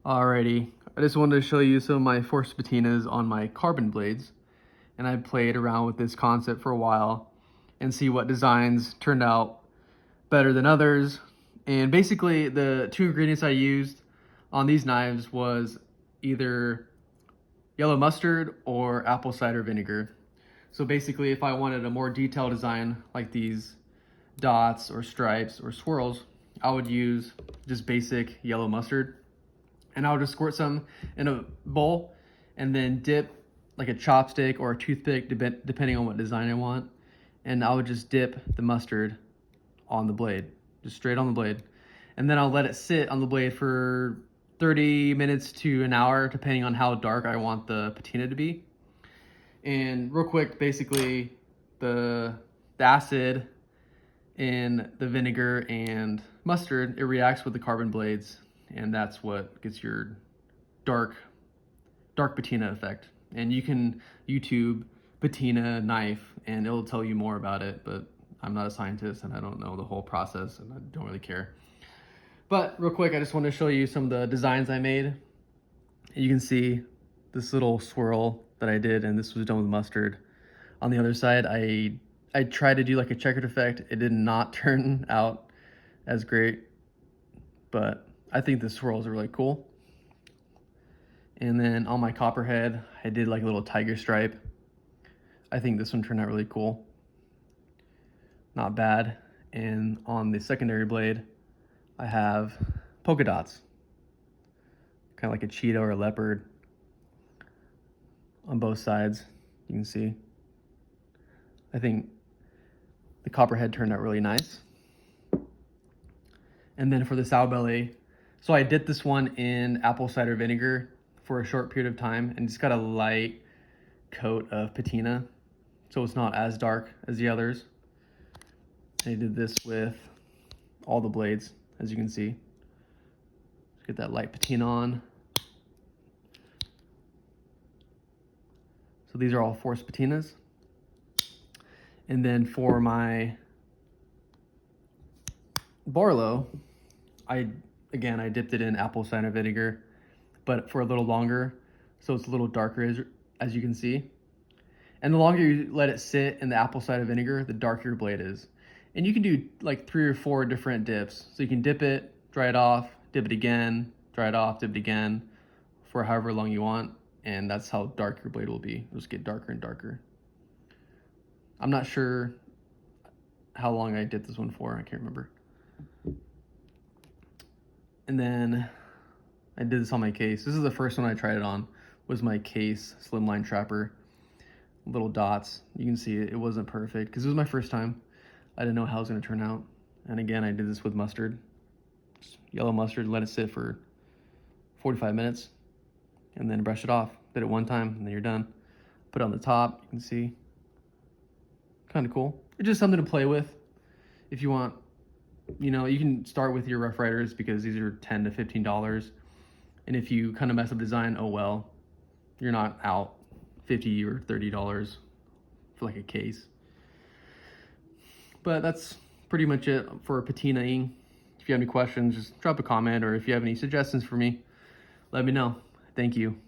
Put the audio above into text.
Alrighty, I just wanted to show you some of my forced patinas on my carbon blades, and I played around with this concept for a while and see what designs turned out better than others. And basically the two ingredients I used on these knives was either yellow mustard or apple cider vinegar. So basically if I wanted a more detailed design like these dots or stripes or swirls, I would use just basic yellow mustard. And I would just squirt some in a bowl and then dip like a chopstick or a toothpick, depending on what design I want. And I would just dip the mustard on the blade, just straight on the blade. And then I'll let it sit on the blade for 30 minutes to an hour, depending on how dark I want the patina to be. And real quick, basically the acid in the vinegar and mustard, it reacts with the carbon blades, and that's what gets your dark patina effect. And you can YouTube patina knife and it'll tell you more about it, but I'm not a scientist and I don't know the whole process and I don't really care. But real quick, I just want to show you some of the designs I made. You can see this little swirl that I did, and this was done with mustard. On the other side, I tried to do like a checkered effect. It did not turn out as great, but I think the swirls are really cool. And then on my copperhead, I did like a little tiger stripe. I think this one turned out really cool. Not bad. And on the secondary blade, I have polka dots. Kind of like a cheetah or a leopard on both sides, you can see. I think the copperhead turned out really nice. And then for the sow belly, so I dipped this one in apple cider vinegar for a short period of time and just got a light coat of patina, so it's not as dark as the others. I did this with all the blades, as you can see. Just get that light patina on. So these are all forced patinas. And then for my Barlow, I dipped it in apple cider vinegar, but for a little longer, so it's a little darker as you can see. And the longer you let it sit in the apple cider vinegar, the darker your blade is. And you can do like 3 or 4 different dips. So you can dip it, dry it off, dip it again, dry it off, dip it again, for however long you want. And that's how dark your blade will be. It'll just get darker and darker. I'm not sure how long I dipped this one for, I can't remember. And then I did this on my case. This is the first one I tried it on, was my case slimline trapper. Little dots. You can see it wasn't perfect because it was my first time. I didn't know how it was going to turn out. And again, I did this with mustard. Just yellow mustard, let it sit for 45 minutes and then brush it off. Did it one time and then you're done. Put it on the top, you can see. Kind of cool. It's just something to play with if you want. You know, you can start with your Rough Riders because these are $10 to $15. And if you kind of mess up design, oh well, you're not out $50 or $30 for like a case. But that's pretty much it for patinaing. If you have any questions, just drop a comment, or if you have any suggestions for me, let me know. Thank you.